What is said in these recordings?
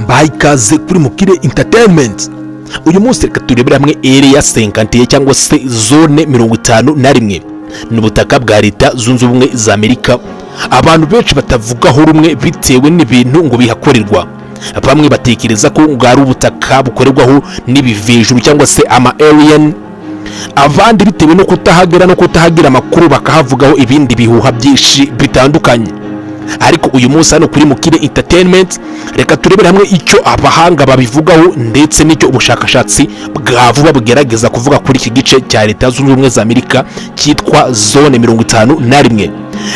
mbaye ikaze kuri Mukire Entertainment. Uyu munsi reka turebera hamwe area 50 cyangwa se zone 51 n'ubutaka bwa leta zunze ubumwe za Amerika. Abantu benshi batavugaho rumwe bitewe n'ibintu ngo bihakorerwa. Bamwe batekereza ko ngari ubutaka bukorerwaho n'ibivejuru cyangwa se ama alien. Abandi bitewe no kutahagera no kutahagira amakuru bakahavugaho ibindi bihuha byinshi bitandukanye. Ariko uyu munsi hano kuri Mukire Entertainment reka turebere hamwe icyo abahanga babivugaho ndetse n'icyo ubushakashatsi bwa vuba bugerageza kuvuga kuri iki gice cya leta zunze ubumwe za Amerika cyitwa zone 51.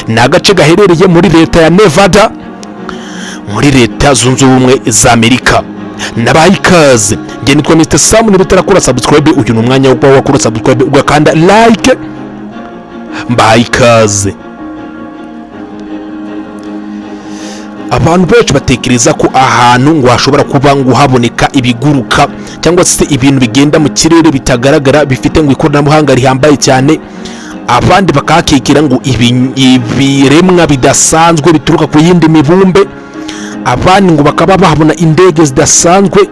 Ni agace gaherereye muri leta ya Nevada muri leta zunze ubumwe za Amerika. Nabaye ikaze, nge nitwa Mr. Sam, niba utarakora subscribe uyu ni umwanya wo gukora subscribe ugakanda like. Mbaye ikaze. Abantu benshi batekereza ko ahantu ngo hashobora kuba ngo haboneka ibiguruka cyangwa se ibintu bigenda mu kirere bitagaragara bifite ngo ikoranabuhanga rihambaye cyane. Abandi bakakekera ngo ibiremwa bidasanzwe bituruka ku yindi mibumbe. Abandi ngo bakaba bahabona indege zidasanzwe.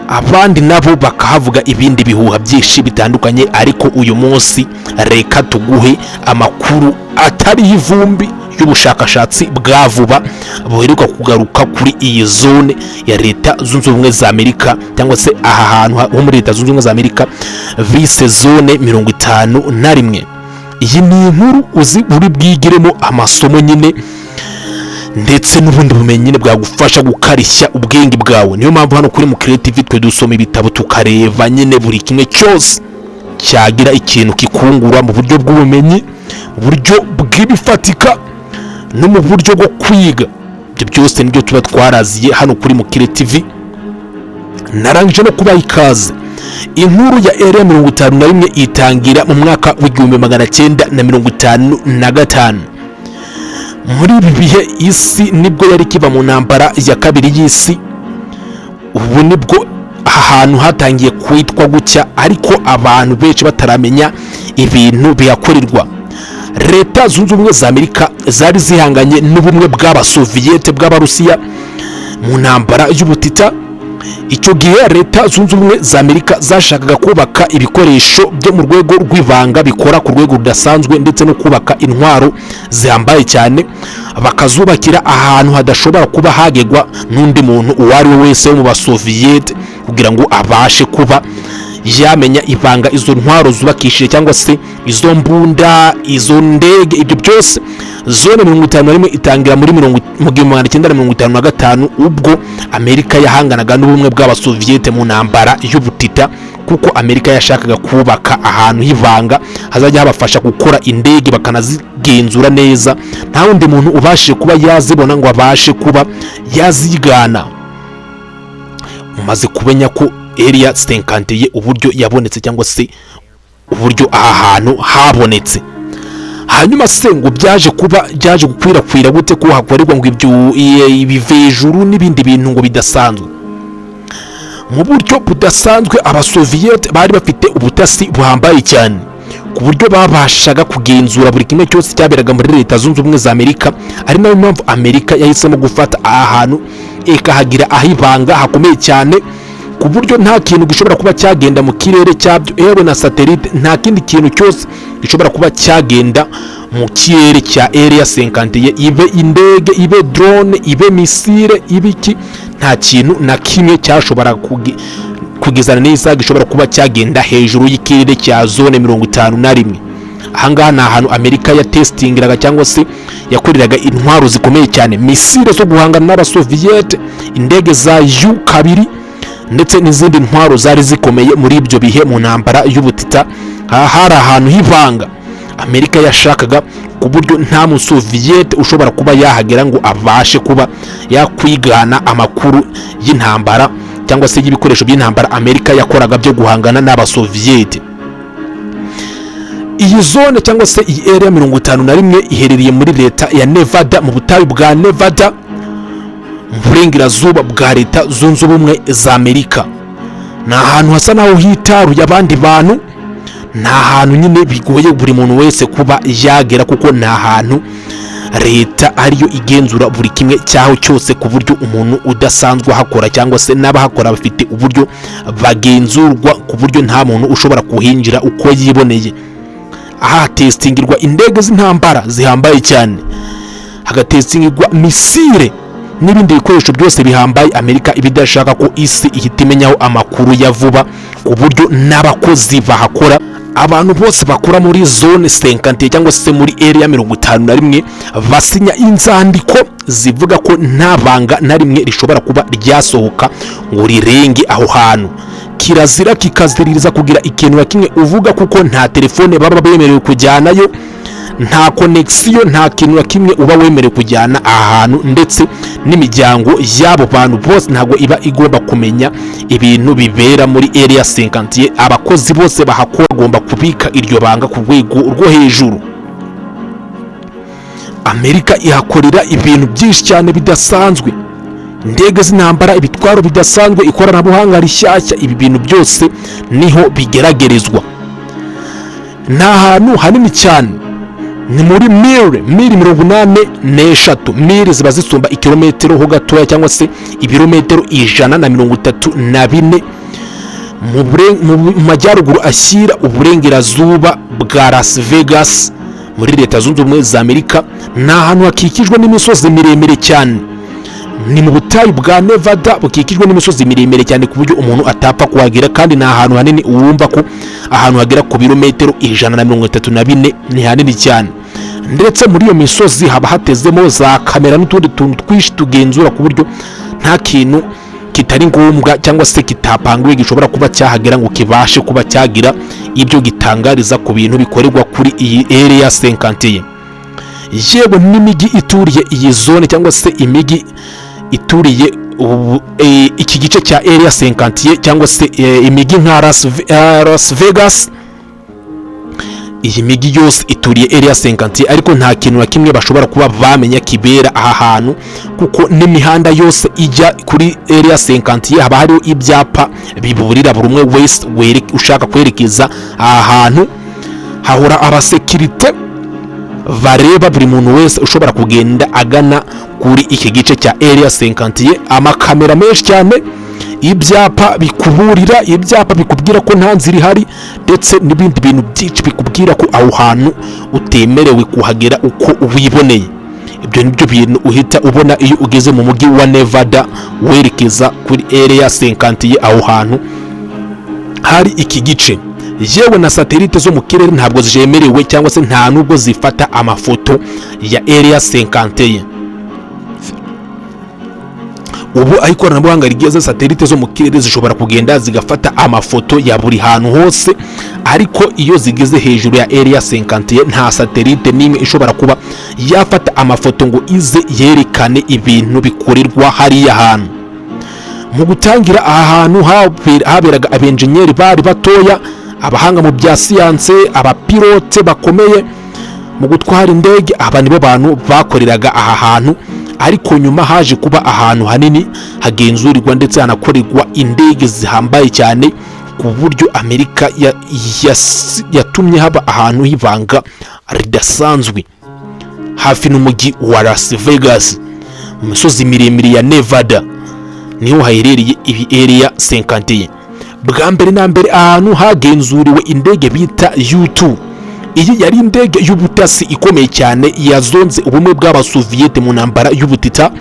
Abandi nabo bakahavuga ibindi bihuha byinshi bitandukanye. Ariko uyu munsi reka tuguhe amakuru atari y'ivumbi y'ubushakashatsi bwa vuba buheruka kugaruka kuri iyi zone ya leta zunze ubumwe za Amerika cyangwa se aha hantu ho muri leta zunze ubumwe za Amerika vise zone 51. Iyi ni inkuru uzi uri bwigiremo amasomo nyine ndetse n'ubundi bumenyi nyine bwagufasha gukarishya ubwenge bwawe. Niyo mpamvu hano kuri Mukire TV twe dusoma ibitabo tukareba nyine buri kimwe cyose cyagira ikintu kikungura mu buryo bw'ubumenyi, mu buryo bw'ibifatika no mu buryo bwo kwiga. Ibyo byose nibyo tuba twaraziye hano kuri Mukire TV. Narangije no kubaha ikaze. Inkuru ya area 51 itangira mu mwaka w'1955. Muri ibi bihe isi nibwo yari kiva mu ntambara ya kabiri y'isi. Ubu nibwo ahantu hatangiye kwitwa gucya, ariko abantu benshi bataramenya ibintu bihakorerwa. Leta zunze ubumwe za Amerika zari zihanganye n'ubumwe bw'abasoviyete bw'abarusiya mu ntambara y'ubutita. Icyo gihe leta zunze ubumwe za Amerika zashakaga kubaka ibikoresho byo mu rwego rw'ibanga bikora ku rwego rudasanzwe ndetse no kubaka intwaro zihambaye cyane, bakazubakira ahantu hadashobora kuba hagegwa n'undi muntu uwo ari we wese wo mu basoviyete kugira ngo abashe kuba yamenya ibanga izo ntwaro zubakishije cyangwa se izo mbunda, izo ndege. Ibyo byose zone 51 itangira muri 1955 ubwo Amerika yahanganaga n'ubumwe bw'abasoviyete mu ntambara y'ubutita, kuko Amerika yashakaga kubaka ahantu h'ibanga hazajya habafasha gukora indege bakanazigenzura neza, nta wundi muntu ubashije kuba yazibona ngo abashe kuba yazigana. Umaze kumenya ko area 50 uburyo yabonetse cyangwa se uburyo aha hantu habonetse, hanyuma se ngo byaje gukwirakwira gute ko hakorerwa ngo ibyo ibivejuru n'ibindi bintu ngo bidasanzwe. Mu buryo budasanzwe abasoviyete bari bafite ubutasi buhambaye cyane ku buryo babashaga kugenzura buri kimwe cyose cyaberaga muri leta zunze ubumwe za Amerika. Ari nayo mpamvu Amerika yahisemo gufata aha hantu ikahagira ahibanga hakomeye cyane ku buryo nta kintu gishobora kuba cyagenda mu kirere cyabyo, yewe na satellite, nta kindi kintu cyose gishobora kuba cyagenda mu kirere cya area 50, ibe indege, ibe drone, ibe misile, ibiki, nta kintu na kimwe cyashobora kugezana neza gishobora kuba cyagenda hejuru y'ikirere cya zone 51. Ahangaha ni ahantu Amerika ya testingiraga cyangwa se yakoreraga intwaro zikomeye cyane, misile zo guhangana n'abasoviyete, indege za U-2 ndetse n'izindi ntwaro zari zikomeye muri ibyo bihe mu ntambara y'ubutita. Hari ahantu h'ibanga Amerika yashakaga ku buryo nta musoviyete ushobora kuba yahagera ngo abashe kuba yakwigana amakuru y'intambara cyangwa se y'ibikoresho by'intambara Amerika yakoraga byo guhangana n'abasoviyete. Iyi zone cyangwa se iyi area 51 iherereye muri leta ya Nevada mu butayu bwa Nevada mu burengerazuba bwa leta zunze ubumwe za Amerika. Ni ahantu hasa naho hitaruye abandi bantu, ni ahantu nyine bigoye buri muntu wese kuba yagera kuko ni ahantu leta ariyo igenzura buri kimwe cyaho cyose, ku buryo umuntu udasanzwe ahakora cyangwa se n'abahakora bafite uburyo bagenzurwa, ku buryo nta muntu ushobora kuhinjira uko yiboneye. aha hatestingirwa indege z'intambara zihambaye cyane, hagatestingirwa misile n'ibindi bikoresho byose bihambaye Amerika ibidashaka ko isi ihita imenyaho amakuru ya vuba, ku buryo n'abakozi bahakora, abantu bose bakora muri zone 50 cyangwa se muri area 51 basinya inzandiko zivuga ko nta banga na rimwe rishobora kuba ryasohoka ngo rirenge aho hantu. Kirazira kikaziririza kugira ikintu na kimwe uvuga, kuko nta telefone baba bemerewe kujyanayo, nta connection, nta kintu na kimwe uba wemerewe kujyana ahantu, ndetse n'imiryango y'abo bantu bose ntabwo iba igomba kumenya ibintu bibera muri area 50. Abakozi bose bahakora bagomba kubika iryo banga ku rwego rwo hejuru. Amerika ihakorera ibintu byinshi cyane bidasanzwe, indege z'intambara, ibitwaro bidasanzwe, ikoranabuhanga rishyashya, ibi bintu byose niho bigeragerezwa. Nta hantu hanini cyane, ni muri mile 83 mile ziba zisumba ikilometero ho gatoya cyangwa se ibirometero 134 mu majyaruguru ashyira uburengerazuba bwa Las Vegas muri Leta Zunze Ubumwe za Amerika. Nta hantu hakikijwe n'imisozi miremire cyane, ni mu butayu bwa Nevada bukikijwe n'imisozi miremire cyane ku buryo umuntu atapfa kuhagera, kandi nta hantu hanini urumva ko ahantu hagera ku birometero 134 ni hanini cyane. Ndetse muri iyo misozi haba hatezemo za kamera n'utundi tuntu twinshi tugenzura, ku buryo nta kintu kitari ngombwa cyangwa se kitapanguye gishobora kuba cyahagera ngo kibashe kuba cyagira ibyo gitangariza ku bintu bikorerwa kuri iyi area 50. Yewe n'imigi ituriye iyi zone cyangwa se imigi ituriye iki gice cya area 50 cyangwa se imigi nka Las Vegas, iyi migi yose ituriye area 50, ariko nta kintu na kimwe bashobora kuba bamenya kibera aha hantu, kuko n'imihanda yose ijya kuri area 50 haba hariho ibyapa biburira buri umwe wese ushaka kwerekeza aha hantu. Hahora abasekirite bareba buri muntu wese ushobora kugenda agana kuri iki gice cya area 50, amakamera menshi cyane, ibyapa bikuburira, ibyapa bikubwira ko nta nzira ihari, ndetse n'ibindi bintu byinshi bikubwira ko aho hantu utemerewe kuhagera uko wiboneye. Ibyo nibyo bintu uhita ubona iyo ugeze mu mujyi wa Nevada werekeza kuri area 50 aho hantu hari iki gice. Yewe na satellite zo mu kirere ntabwo zemerewe cyangwa se nta nubwo zifata amafoto ya area 50. Ubu ikoranabuhanga rigeze, satellite zo mu kirere zishobora kugenda zigafata amafoto ya buri hantu hose, ariko iyo zigeze hejuru ya area 50 nta satellite n'imwe ishobora kuba yafata amafoto ngo ize yerekane ibintu bikorerwa hariya hantu. Mu gutangira aha hantu haberaga abenjenyeri bari batoya, abahanga mu bya siyanse, abapilote bakomeye mu gutwara indege, aba nibo bantu bakoreraga aha hantu. Ariko nyuma haje kuba ahantu hanini hagenzurirwa ndetse hanakorerwa indege zihambaye cyane, ku buryo Amerika yatumye haba ahantu h'ibanga ridasanzwe hafi n'umujyi wa Las Vegas, mu misozi miremire ya Nevada niho haherereye ibi area 50. Bwa mbere na mbere ahantu hagenzuriwe indege bita U2. Iyi yari indege y'ubutasi ikomeye cyane yazonze ubumwe bw'abasoviyete mu ntambara y'ubutita.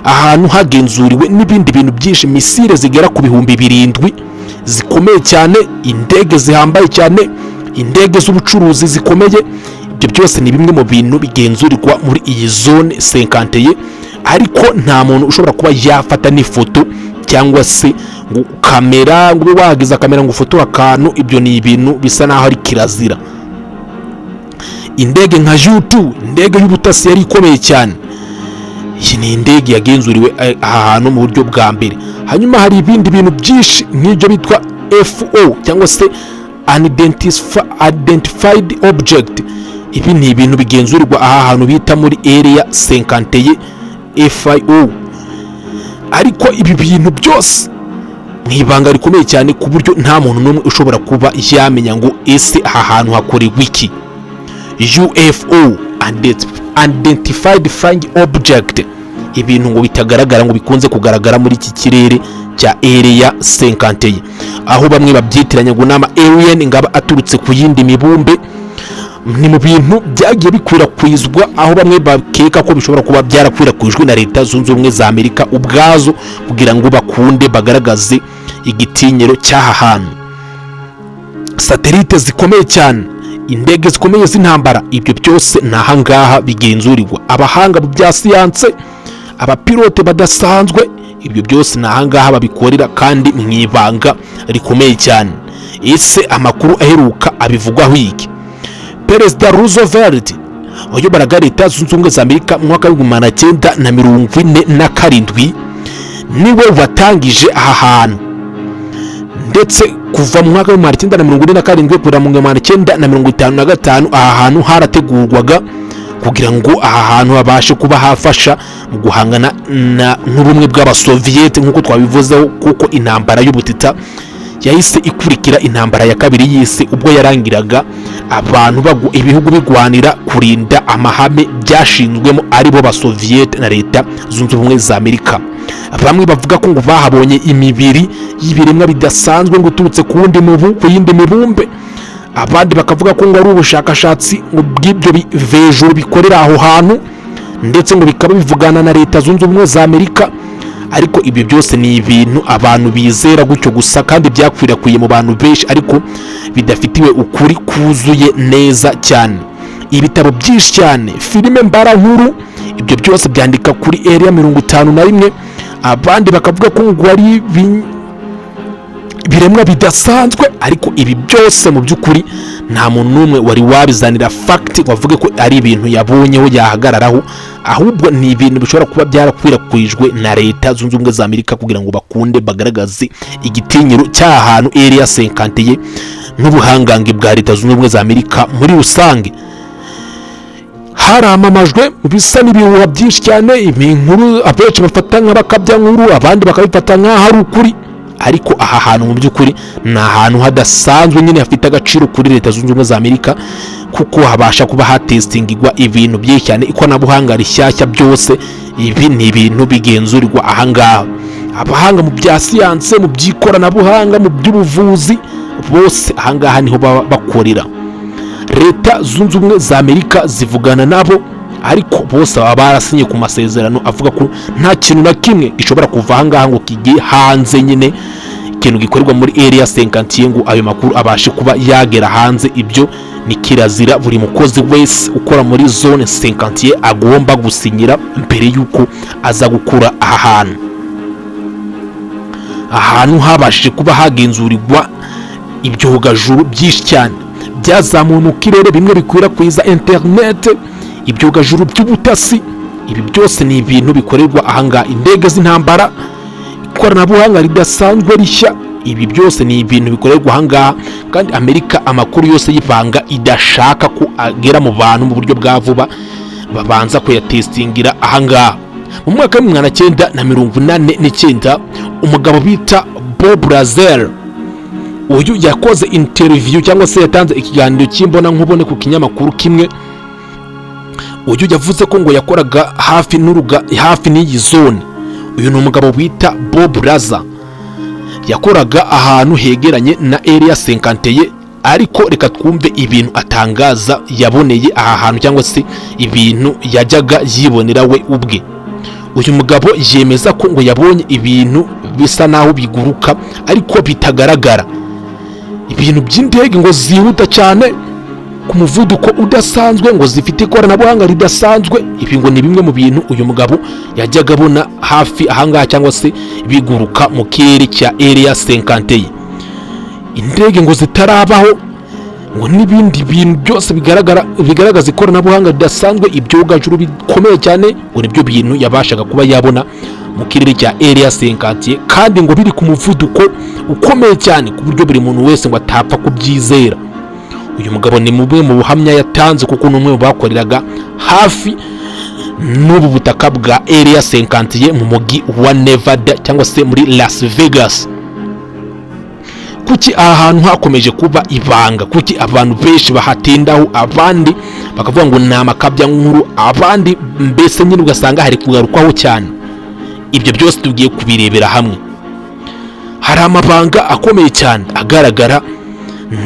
Ahantu hagenzuriwe n'ibindi bintu byinshi, misile zigera ku 7,000 zikomeye cyane, indege zihambaye cyane, indege z'ubucuruzi zikomeye. Ibyo byose ni bimwe mu bintu bigenzurirwa muri iyi zone 50, ariko nta muntu ushobora kuba yafata n'ifoto cyangwa se ngo kamera, ngo wagiza kamera ngo ufotora akantu. Ibyo ni ibintu bisa naho ari kirazira. Indege nka U2, indege y'ubutasi yari ikomeye cyane. Iyi ni indege yagenzuriwe aha hantu mu buryo bwa mbere. Hanyuma hari ibindi bintu byinshi nk'ibyo bitwa FO cyangwa se Unidentified Object. Ibi ni ibintu bigenzurirwa aha hantu bita muri area 50 FIO. Ariko ibi bintu byose mwibanga rikomeye cyane, ku buryo nta muntu n'umwe ushobora kuba yamenya ngo ese aha hantu hakorerwa iki. UFO, unidentified flying object, ibintu ngo bitagaragara ngo bikunze kugaragara muri iki kirere cya area 51, aho bamwe babyitiranya ngo nama alien ngaba aturutse ku yindi mibumbe. Ni mu bintu byagiye bikwirakwizwa, aho bamwe bakeka ko bishobora kuba byarakwirakwijwe na Leta Zunze Ubumwe za Amerika ubwazo kugira ngo bakunde bagaragaze igitinyiro cy'aha hantu. Satelite zikomeye cyane, indege zikomeye z'intambara, ibyo byose naha ngaha bigenzurirwa. Abahanga mu bya siyanse, abapilote badasanzwe, ibyo byose naha ngaha babikorera kandi mwibanga rikomeye cyane. Ese amakuru aheruka abivugwaho iki? Perezida Roosevelt wayobora Leta Zunze Ubumwe za Amerika mu mwaka w'1947 niwe watangije aha hantu, ndetse kuva mu mwaka w'1947 kugera mu 1955 aha hantu harategurwaga kugira ngo aha hantu habashe kuba hafasha mu guhangana n'ubumwe bw'abasoviete nk'uko twabivuzeho, kuko intambara y'ubutita yahise ikurikira intambara ya kabiri y'isi, ubwo yarangiraga abantu ibihugu bigwanira kurinda amahame byashinzwemo aribo basoviete na Leta Zunze Ubumwe za Amerika. Bamwe bavuga ko ngo bahabonye imibiri y'ibiremwa bidasanzwe ngo uturutse ku yindi mibumbe, abandi bakavuga ko ngo ari ubushakashatsi bw'ibyo hejuru bikorera aho hantu, ndetse ngo bikaba bivugana na Leta Zunze Ubumwe za Amerika. Ariko ibyo byose ni ibintu abantu bizera gutyo gusa kandi byakwirakwiriye mu bantu benshi, ariko bidafitiwe ukuri kuzuye neza cyane. Ibitabo byinshi cyane, filime mbarankuru, ibyo byose byandika kuri area 51, abandi bakavuga ko ngo ari biremwa bidasanzwe, ariko ibi byose mu by'ukuri nta muntu n'umwe wari wabizanira fact wavuge ko ari ibintu yabonyeho yahagararaho, ahubwo ni ibintu bishobora kuba byarakwirakwijwe na Leta Zunze Ubumwe za Amerika kugira ngo bakunde bagaragaze igitinyiro cy'ahantu area 51 n'ubuhangange bwa Leta Zunze Ubumwe za Amerika muri rusange. Haramamajwe bisa n'ibihuha byinshi cyane, inkuru abenshi bafata nk'abakabya nkuru, abandi bakabifata nk'aho ari ukuri, ariko aha hantu mu by'ukuri ni ahantu hadasanzwe nyine hafite agaciro kuri Leta Zunze Ubumwe za Amerika, kuko habasha kuba hatestingirwa ibintu byinshi cyane, ikoranabuhanga rishyashya byose. Ibi ni ibintu bigenzurirwa aha ngaha. Abahanga mu bya siyanse, mu by'ikoranabuhanga, mu by'ubuvuzi, bose aha ngaha niho bakorera. Leta Zunze Ubumwe za Amerika zivugana nabo, ariko bose baba barasinye ku masezerano avuga ko nta kintu na kimwe gishobora kuva aha ngaha ngo kigiye hanze, nyine ikintu gikorerwa muri area 51 ngo ayo makuru abashe kuba yagera hanze. Ibyo ni kirazira, buri mukozi wese ukora muri zone 51 agomba gusinyira mbere yuko aza gukora aha hantu. Habashije kuba hagenzurirwa ibyogajuru byinshi cyane byazamuwe mu kirere, bimwe bikwirakwiza internet, ibyogajuru by'ubutasi. Ibi byose ni ibintu bikorerwa aha ngaha. Indege z'intambara, ikoranabuhanga ridasanzwe rishya, ibi byose ni ibintu bikorerwa aha ngaha, kandi Amerika amakuru yose y'ibanga idashaka ko agera mu bantu mu buryo bwa vuba, babanza kuyatestingira aha ngaha. Mu mwaka wa 1989 umugabo bita Bob Lazar, uyu yakoze interview cyangwa se yatanze ikiganiro cy'imbona nkubone ku kinyamakuru kimwe. Uyu yavuze ko ngo yakoraga hafi n'iyi zone. Uyu ni umugabo bita Bob Lazar, yakoraga ahantu hegeranye na area 51, ariko reka twumve ibintu atangaza yaboneye aha hantu, cyangwa se ibintu yajyaga yibonera we ubwe. Uyu mugabo yemeza ko ngo yabonye ibintu bisa naho biguruka ariko bitagaragara, ibintu by'indege ngo zihuta cyane ku muvuduko udasanzwe, ngo zifite ikoranabuhanga ridasanzwe. Ibi ngo ni bimwe mu bintu uyu mugabo yajyaga abona hafi ahangaha, cyangwa se biguruka mu kirere cya area 51. Indege ngo zitarabaho, ngo n'ibindi bintu byose bigaragaza ikoranabuhanga ridasanzwe, ibyogajuru bikomeye cyane, ngo nibyo bintu yabashaga kuba yabona mu kirere cya area 51, kandi ngo biri ku muvuduko ukomeye cyane ku buryo buri muntu wese ngo atapfa kubyizera. Uyu mugabo ni mubwe mu buhamya yatanze, kuko n'umwe mu bakoreraga hafi n'ubu butaka bwa area 51 mu mujyi wa Nevada cyangwa se muri Las Vegas. Kuki aha hantu hakomeje kuba ibanga? Kuki abantu benshi bahatindaho, abandi bakavuga ngo ni amakabya nkuru, abandi mbese nyine ugasanga hari kugarukwaho cyane. Ibyo byose tugiye kubirebera hamwe. Hari amabanga akomeye cyane agaragara,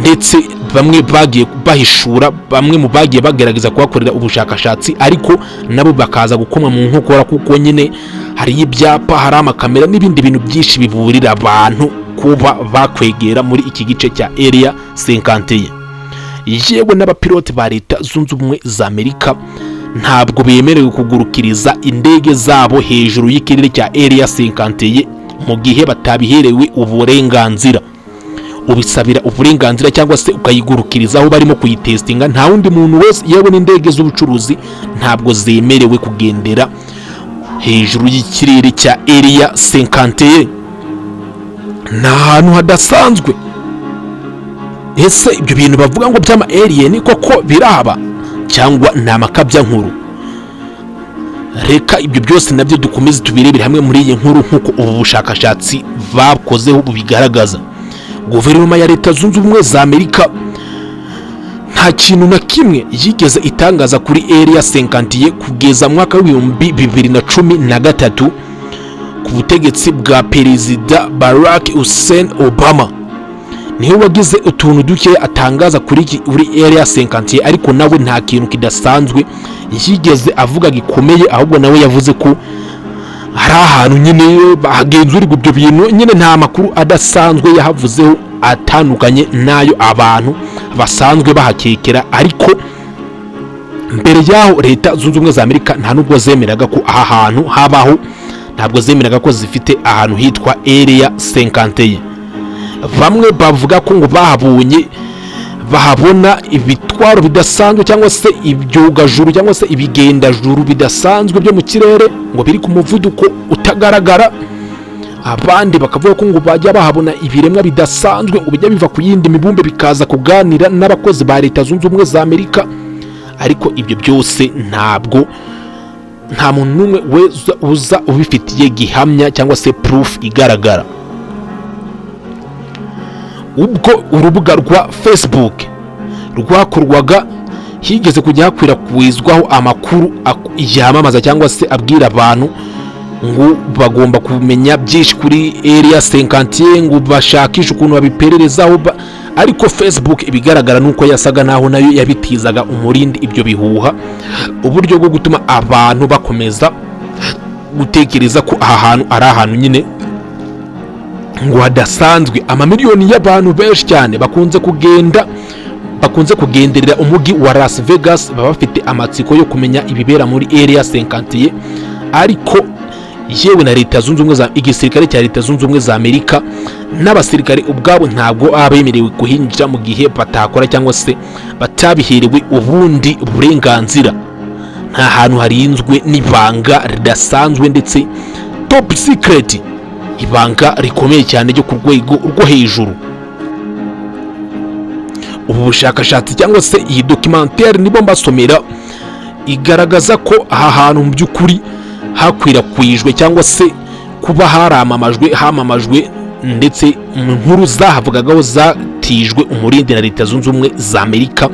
ndetse bamwe bagiye bahishura, bamwe mu bagiye bagerageza kubakorera ubushakashatsi, ariko nabo bakaza gukomwa mu nkokora, kuko nyine hari ibyapa, hari amakamera n'ibindi bintu byinshi biburira abantu kuba bakwegera muri iki gice cya Area 51. Yewe n'abapilote ba Leta Zunze Ubumwe za Amerika ntabwo bemerewe kugurukiriza indege zabo hejuru y'ikirere cya Area 51 mu gihe batabiherewe uburenganzira. Ubisabira uburenganzira cyangwa se ukayigurukiriza aho barimo kuyitestinga. Nta wundi muntu wese, yewe n'indege z'ubucuruzi ntabwo zemerewe kugendera hejuru y'ikirere cya Area 51. Ni ahantu hadasanzwe. Ese ibyo bintu bavuga ngo by'ama alien koko biraba cyangwa ni amakabya nkuru? Reka ibyo byose nabyo dukomeze tubirebere hamwe muri iyi nkuru nk'uko ubu bushakashatsi bakozeho bubigaragaza. Guverinoma ya Leta Zunze Ubumwe za Amerika nta kintu na kimwe yigeze itangaza kuri Area 51 kugeza mwaka w'ibihumbi 2013 ku butegetsi bwa Perezida Barack Hussein Obama. Niho wagize utuntu duke atangaza kuri Area 51, ariko nawe nta kintu kidasanzwe yigeze avuga gikomeye, ahubwo nawe yavuze ko hari ahantu nyine bahagenzura ibyo bintu, nyine nta makuru adasanzwe yahavuzeho atandukanye nayo abantu basanzwe bahakekera. Ariko mbere yaho Leta Zunze Ubumwe za Amerika nta nubwo zemeraga ko aha hantu habaho, ntabwo zemeraga ko zifite ahantu hitwa Area 51. Bamwe bavuga ko ngo bahabona ibitwaro bidasanzwe cyangwa se ibyogajuru cyangwa se ibigendajuru bidasanzwe byo mu kirere ngo biri ku muvuduko utagaragara. Abandi bakavuga ko ngo bajya bahabona ibiremwa bidasanzwe ngo bijya biva ku yindi mibumbe bikaza kuganira n'abakozi ba Leta Zunze Ubumwe za Amerika. Ariko ibyo byose nta muntu n'umwe uza ubifitiye gihamya cyangwa se proof igaragara. Ubwo urubuga rwa Facebook rwakorwaga, higeze kujya hakwirakwizwaho amakuru yamamaza cyangwa se abwira abantu ngo bagomba kumenya byinshi kuri Area 51, ngo bashakisha ukuntu babipererezaho. Ariko Facebook ibigaragara nuko yasaga naho nayo yabitizaga umurindi ibyo bihuha, uburyo bwo gutuma abantu bakomeza gutekereza ko aha hantu ari ahantu nyine ngo hadasanzwe. Amamiliyoni y'abantu benshi cyane bakunze kugenderera umujyi wa Las Vegas, baba bafite amatsiko yo kumenya ibibera muri Area 51. Ariko yewe na Leta Zunze Ubumwe za igisirikare cya Leta Zunze Ubumwe za Amerika n'abasirikare ubwabo ntabwo abemerewe kuhinjira mu gihe batakora cyangwa se batabiherewe ubundi burenganzira. Nta hantu harinzwe n'ibanga ridasanzwe ndetse top secret, ibanga rikomeye cyane ryo ku rwego rwo hejuru. Ubu bushakashatsi cyangwa se iyi documentaire nibo mbasomera igaragaza ko aha hantu mu by'ukuri hakwirakwijwe cyangwa se kuba hamamajwe ndetse inkuru zahavugagaho zatijwe umurindi na Leta Zunze Ubumwe za Amerika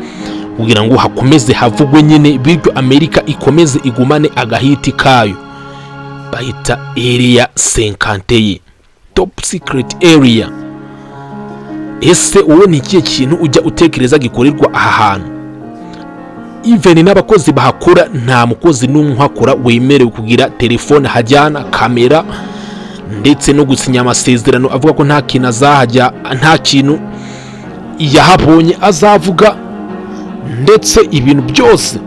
kugira ngo hakomeze havugwe nyine, bityo Amerika ikomeze igumane agahiti kayo. Bahita Area 51, top secret area. Ese wowe ni ikihe kintu ujya utekereza gikorerwa aha hantu? Even n'abakozi bahakora nta mukozi n'umwe uhakora wemerewe kugira telefone hajyana, kamera ndetse no gusinya amasezerano avuga ko nta kintu azahajya, nta kintu yahabonye azavuga, ndetse ibintu byose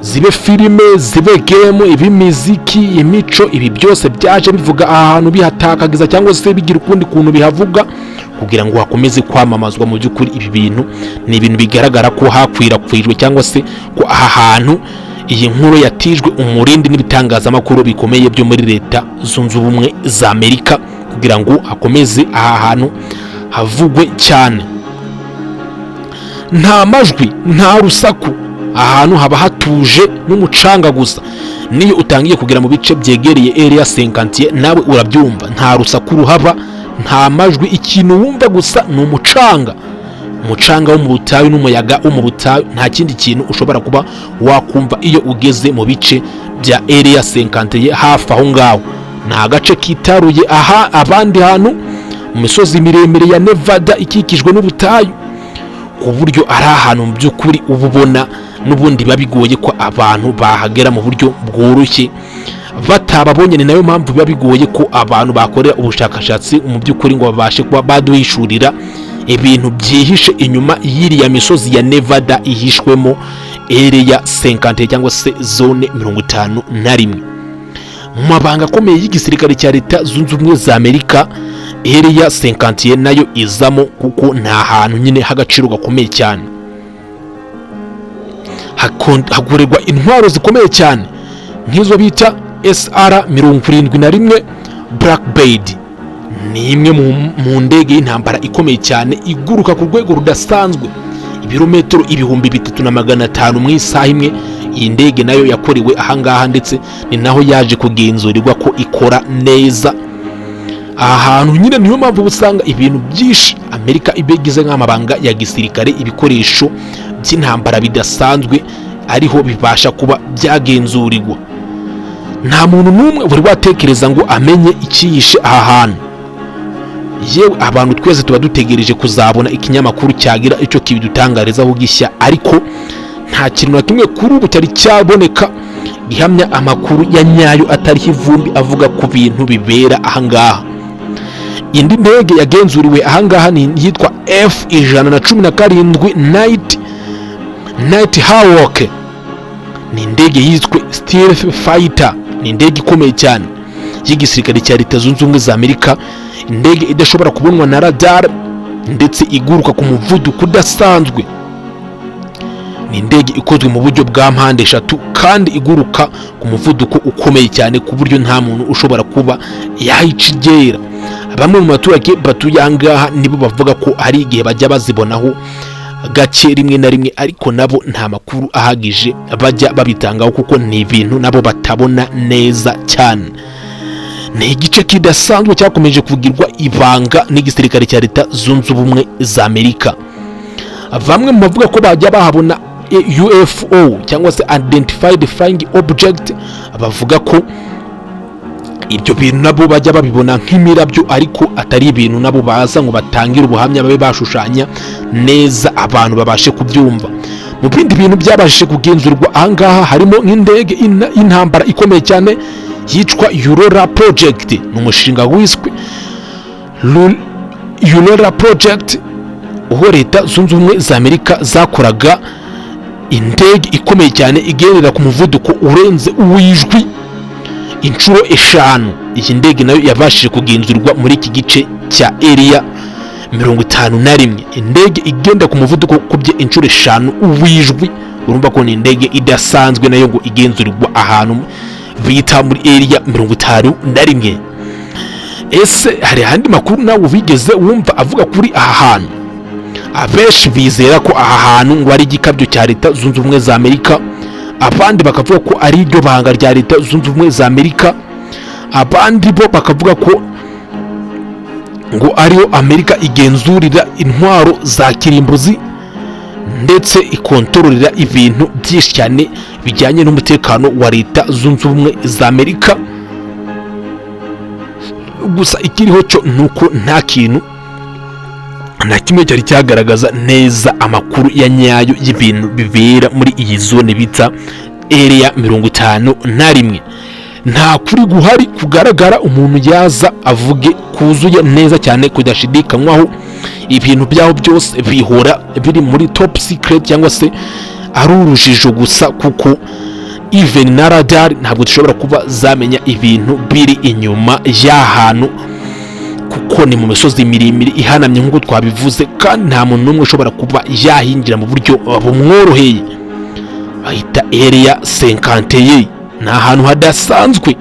zibe filime, zibe game, ibimiziki, imico, ibi byose byaje bivuga aha hantu bihatakagiza cyangwa se bigira ukundi kuntu bihavuga kugira ngo hakomeze kwamamazwa. Mu by'ukuri ibi bintu ni ibintu bigaragara ko hakwirakwijwe cyangwa se ko aha hantu iyi nkuru yatijwe umurindi n'ibitangazamakuru bikomeye byo muri Leta Zunze Ubumwe za Amerika kugira ngo hakomeze aha hantu havugwe cyane. Nta majwi, nta rusaku, ahantu haba hatuje n'umucanga gusa. Niyo utangiye kugera mu bice byegereye Area 51 nawe urabyumva, nta rusaku ruhaba, nta majwi, ikintu wumva gusa ni umucanga umucanga wo mu butayu n'umuyaga wo mu butayu, nta kindi kintu ushobora kuba wakumva iyo ugeze mu bice bya area 51 hafi aho ngaho. Ni agace kitaruye aha abandi hantu mu misozi miremire ya Nevada ikikijwe n'ubutayu, ku buryo ari ahantu mu by'ukuri uba ubona n'ubundi babigoye ko abantu bahagera mu buryo bworoshye batababonye. Ni nayo mpamvu biba bigoye ko abantu bakorera ubushakashatsi mu by'ukuri ngo babashe kuba baduhishurira ibintu byihishe inyuma y'iriya misozi ya Nevada ihishwemo area 50 cyangwa se zone 51. Mu mabanga akomeye y'igisirikare cya Leta Zunze Ubumwe za Amerika, area 50 nayo izamo, kuko nta hantu nyine h'agaciro gakomeye cyane. Hakorerwa intwaro zikomeye cyane nk'izo bita SR-71 Blackbird. Ni imwe mu ndege y'intambara ikomeye cyane iguruka ku rwego rudasanzwe, ibirometero 3500 mu isaha imwe. Iyi ndege nayo yakorewe ahangaha, ndetse ni naho yaje kugenzurirwa ko ikora neza. Aha hantu nyine niyo mpamvu usanga ibintu byinshi Amerika ibegize nk'amabanga ya gisirikare, ibikoresho by'intambara bidasanzwe ariho bibasha kuba byagenzurirwa. Nta muntu n'umwe buri watekereza ngo amenye icyiyishe aha hantu. Yewe abantu twese tuba dutegereje kuzabona ikinyamakuru cyagira icyo kibidutangarizaho gishya, ariko nta kintu na kimwe kuri ubu cyari cyaboneka gihamya amakuru ya nyayo atariho ivumbi avuga ku bintu bibera ahangaha. Indi ndege yagenzuriwe ahangaha ni yitwa F-117 Night Hawk. Ni indege yitwa Stealth Fighter. Ni indege ikomeye cyane y'igisirikare cya Leta Zunze Ubumwe za Amerika, indege idashobora kubonwa na radar ndetse iguruka ku muvuduko udasanzwe. Ni indege ikozwe mu buryo bwa mpande eshatu kandi iguruka ku muvuduko ukomeye cyane, ku buryo nta muntu ushobora kuba yayicigera. Bamwe mu baturage batuye ahangaha nibo bavuga ko hari igihe bajya bazibonaho gake rimwe na rimwe, ariko nabo nta makuru ahagije bajya babitangaho, kuko ni ibintu nabo batabona neza cyane. Ni igice kidasanzwe cyakomeje kuvugirwa ibanga n'igisirikare cya Leta Zunze Ubumwe za Amerika. Bamwe mu bavuga ko bajya bahabona UFO cyangwa se Identified Flying Object, bavuga ko ibyo bintu nabo bajya babibona nk'imirabyo, ariko atari ibintu nabo baza ngo batangire ubuhamya babe bashushanya neza abantu babashe kubyumva. Mu bindi bintu byabashije kugenzurwa ahangaha harimo nk'indege y'intambara ikomeye cyane yitwa Aurora Project. Ni umushinga wiswe Aurora Project, uho Leta Zunze Ubumwe za Amerika zakoraga indege ikomeye cyane igendera ku muvuduko urenze uwijwi inshuro 5. Iyi ndege nayo yabashije kugenzurwa muri iki gice cya area 51. Indege igenda ku muvuduko kubye inshuro 5 uwijwi, urumva ko ni indege idasanzwe nayo ngo igenzurirwa ahantu bita muri area 51. Ese hari handi makuru nawe bigeze wumva avuga kuri aha hantu? Abenshi bizera ko aha hantu ngo ari igikabyo cya Leta Zunze Ubumwe za Amerika, abandi bakavuga ko ari iryo banga rya Leta Zunze Ubumwe za Amerika, abandi bo bakavuga ko ngo ariyo Amerika igenzurira intwaro za kirimbuzi ndetse ikontororera ibintu byinshi cyane bijyanye n'umutekano wa Leta Zunze Ubumwe za Amerika. Gusa ikiriho cyo nuko nta kintu na kimwe cyari cyagaragaza neza amakuru ya nyayo y'ibintu bibera muri iyi zone bita area 51. Nta kuri guhari kugaragara umuntu yaza avuge kuzuye neza cyane kudashidikanywaho. Ibintu byaho byose bihora biri muri top secret cyangwa se ari urujijo gusa, kuko even na radar ntabwo dushobora kuba zamenya ibintu biri inyuma y'ahantu, kuko ni mu misozi miremire ihanamye nk'uko twabivuze, kandi nta muntu n'umwe ushobora kuba yahingira mu buryo bumworoheye. Bahita area 51. Ni ahantu hadasanzwe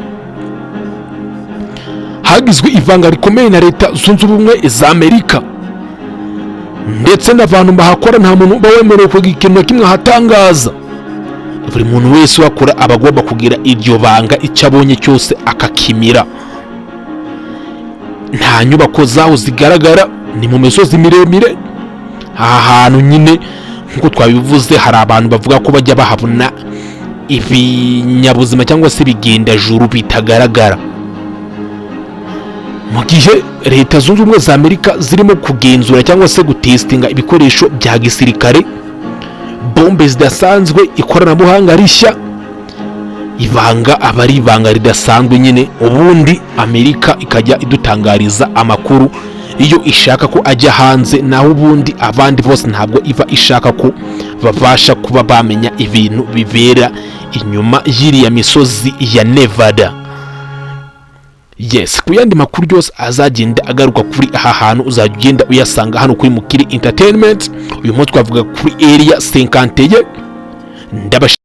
hagizwe ivanga rikomeye na Leta Zunze Ubumwe za Amerika, ndetse n'abantu bahakora nta muntu uba wemerewe kugira ikintu kimwe hatangaza. Buri muntu wese wakora abagomba kugira iryo banga, icyo abonye cyose akakimira. Nta nyubako zaho zigaragara, ni mu misozi miremire aha hantu nyine nk'uko twabivuze hari abantu bavuga ko bajya bahabona ibinyabuzima cyangwa se ibigendajuru bitagaragara. Mu gihe leta zunze ubumwe za Amerika zirimo kugenzura cyangwa se gutestinga ibikoresho bya gisirikare, bombe zidasanzwe, ikoranabuhanga rishya, ibanga aba ari ibanga ridasanzwe nyine, ubundi Amerika ikajya idutangariza amakuru iyo ishaka ko ajya hanze, naho ubundi abandi bose ntabwo iva ishaka ko babasha kuba bamenya ibintu bibera inyuma y'iriya misozi ya Nevada. Yes, ku yandi makuru yose azagenda agaruka kuri aha hantu uzajya ugenda uyasanga hano kuri Mukire Entertainment. Uyu munsi twavuga kuri Area 51.